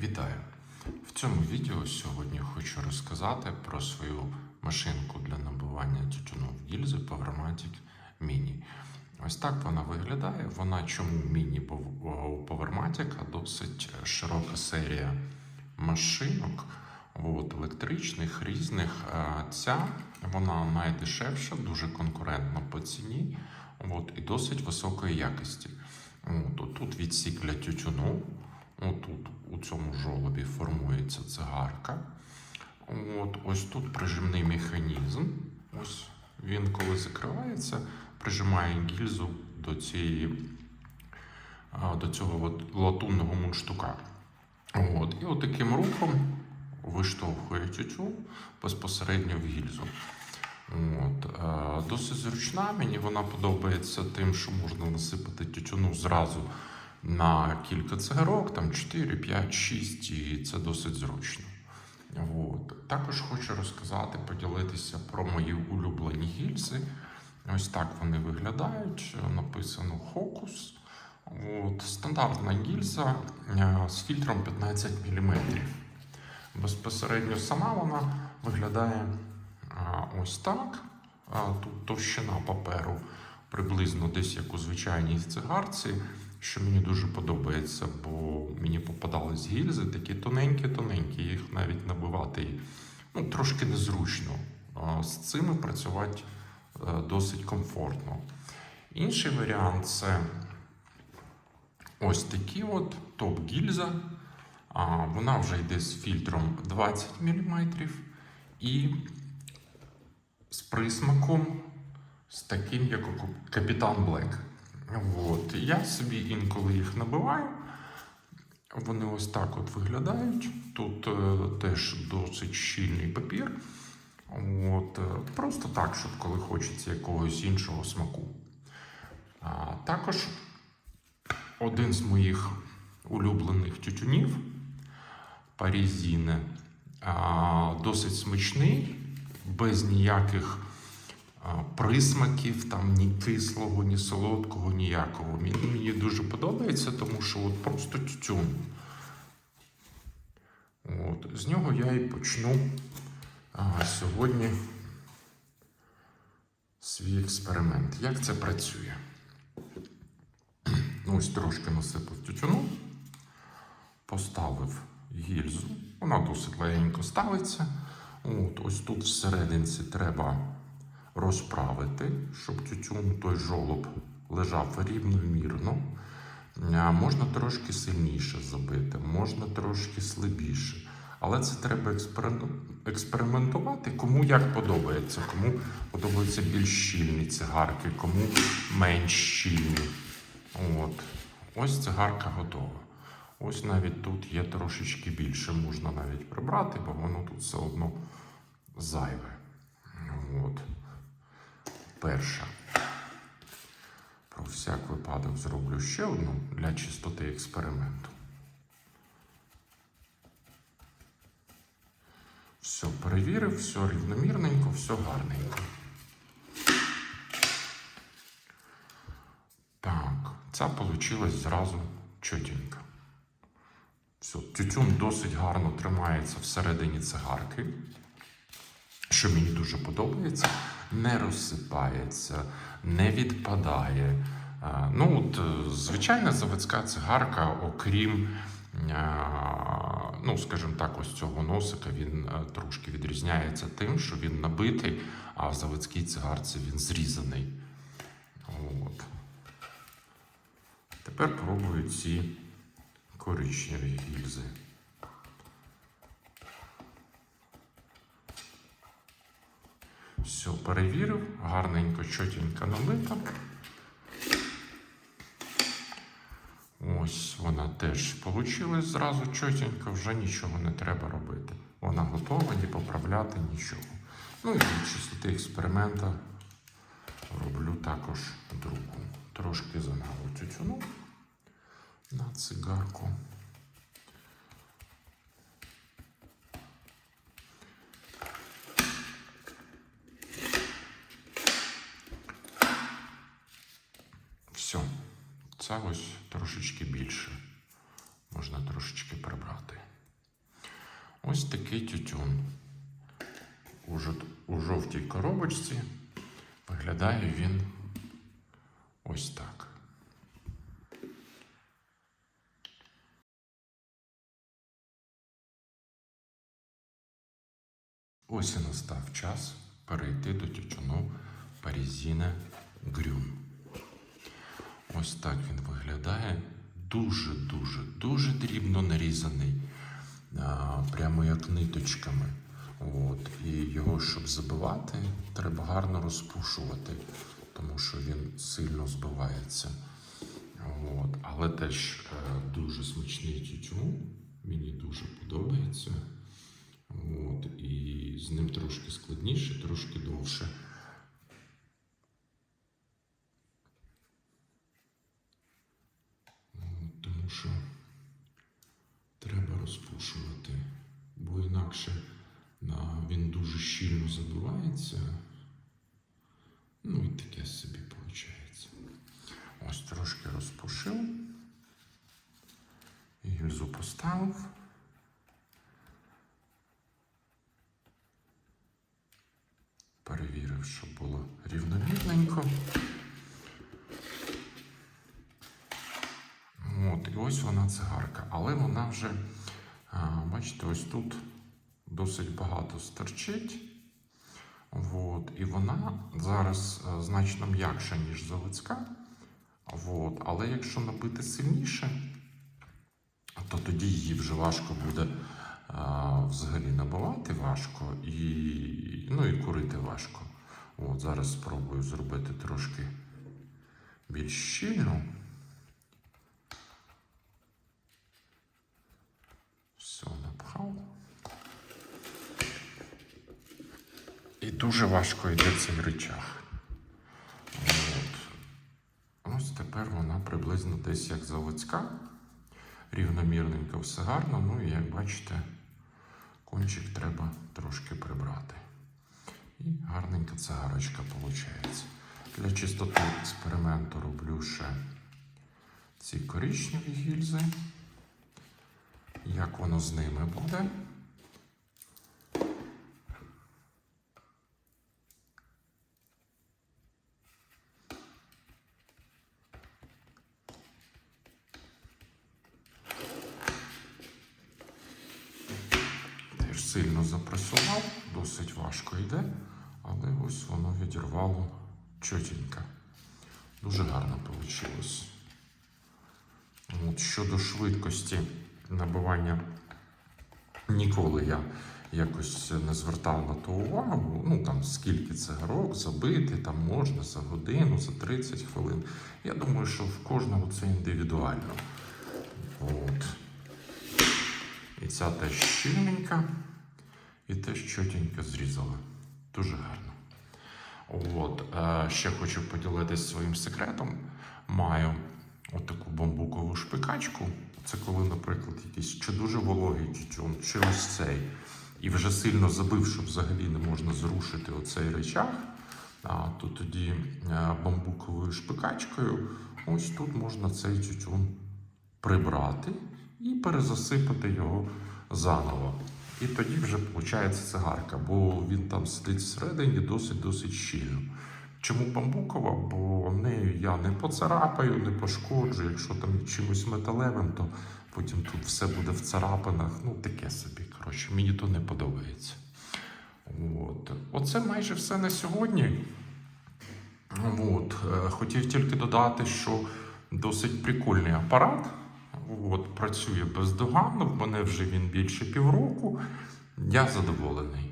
Вітаю! В цьому відео сьогодні хочу розказати про свою машинку для набивання тютюну в гільзи Powermatic Mini. Ось так вона виглядає. Вона чому міні? Бо у Powermatic досить широка серія машинок електричних, різних. Ця вона найдешевша, дуже конкурентна по ціні і досить високої якості. Тут відсік для тютюну. Тут у цьому жолобі формується цигарка. Ось тут прижимний механізм. Ось він, коли закривається, прижимає гільзу до цього латунного мундштука. І таким рухом виштовхує тютюн безпосередньо в гільзу. Досить зручна, мені вона подобається тим, що можна насипати тютюну зразу на кілька цигарок, там 4, 5, 6, і це досить зручно. Також хочу розказати, поділитися про мої улюблені гільзи. Ось так вони виглядають. Написано Focus. Стандартна гільза з фільтром 15 мм. Безпосередньо сама вона виглядає ось так. Тут товщина паперу приблизно десь як у звичайній цигарці, що мені дуже подобається, бо мені попадались гільзи такі тоненькі-тоненькі, їх навіть набивати трошки незручно. З цими працювати досить комфортно. Інший варіант – це ось такі топ-гільза. Вона вже йде з фільтром 20 мм і з присмаком з таким, як Капітан Блек. Я собі інколи їх набиваю. Вони ось так виглядають. Тут теж досить щільний папір. Просто так, щоб коли хочеться якогось іншого смаку. Також один з моїх улюблених тютюнів Парізіне досить смачний, без ніяких присмаків, там ні кислого, ні солодкого, ніякого. Мені дуже подобається, тому що просто тютюн. З нього я і почну сьогодні свій експеримент. Як це працює? Ось трошки насипав тютюну, поставив гільзу, вона досить легенько ставиться. Ось тут всерединці треба розправити, щоб тютюн, той жолоб, лежав рівномірно. Можна трошки сильніше забити, можна трошки слабіше. Але це треба експериментувати, кому як подобається. Кому подобаються більш щільні цигарки, кому менш щільні. Ось цигарка готова. Ось навіть тут є трошечки більше, можна навіть прибрати, бо воно тут все одно зайве. Перша. Про всяк випадок зроблю ще одну для чистоти експерименту. Все перевірив, все рівномірненько, все гарненько. Так, ця вийшла зразу чотенько. Все, тютюн досить гарно тримається всередині цигарки, що мені дуже подобається. Не розсипається, не відпадає. Звичайна заводська цигарка, окрім, скажімо так, ось цього носика, він трошки відрізняється тим, що він набитий, а в заводській цигарці він зрізаний. Тепер пробую ці коричневі гільзи. Все, перевірив, гарненько, чотенько набита. Ось вона теж вийшла зразу чотенько, вже нічого не треба робити. Вона готова, ні поправляти, нічого. І для чистоти експеримента роблю також другу. Трошки замалу тютюну на цигарку. Все. Це ось трошечки більше. Можна трошечки прибрати. Ось такий тютюн. У жовтій коробочці виглядає він ось так. Ось і настав час перейти до тютюну Parisine Grün. Ось так він виглядає. Дуже дрібно нарізаний, прямо як ниточками. І його, щоб забивати, треба гарно розпушувати, тому що він сильно збивається. Але теж дуже смачний тютюн, мені дуже подобається. І з ним трошки складніше, трошки довше. Тому що треба розпушувати, бо інакше він дуже щільно забивається. І таке собі виходить. Ось трошки розпушив, гільзу поставив. Перевірив, щоб було рівномірненько. І ось вона цигарка. Але вона вже, бачите, ось тут досить багато стерчить. І вона зараз значно м'якша, ніж заводська. Але якщо набити сильніше, то тоді її вже важко буде взагалі набивати важко і курити важко. Зараз спробую зробити трошки більш щільно. Все, напхав. І дуже важко йде цей рычаг. Ось тепер вона приблизно десь як заводська. Рівномірненько все гарно. І як бачите, кончик треба трошки прибрати. І гарненька цигарочка виходить. Для чистоти експерименту роблю ще ці коричневі гільзи. Як воно з ними буде. Теж сильно запресував, досить важко йде, але ось воно відірвало чотенько. Дуже гарно вийшло. Щодо швидкості набивання, ніколи я якось не звертав на то увагу. Скільки цигарок забити, можна за годину, за 30 хвилин. Я думаю, що в кожного це індивідуально. І ця теж щільненька, і теж чотенько зрізала. Дуже гарно. Ще хочу поділитися своїм секретом. Маю отаку бамбукову шпикачку. Це коли, наприклад, якийсь чи дуже вологий тютюн, чи ось цей. І вже сильно забив, що взагалі не можна зрушити оцей рычаг. То тоді бамбуковою шпикачкою ось тут можна цей тютюн прибрати і перезасипати його заново. І тоді вже виходить цигарка, бо він там сидить всередині досить щільно. Чому бамбукова? Бо нею я не поцарапаю, не пошкоджу. Якщо там чимось металевим, то потім тут все буде в царапинах. Таке собі. Мені то не подобається. Оце майже все на сьогодні. Хотів тільки додати, що досить прикольний апарат. Працює бездоганно, в мене вже він більше півроку. Я задоволений.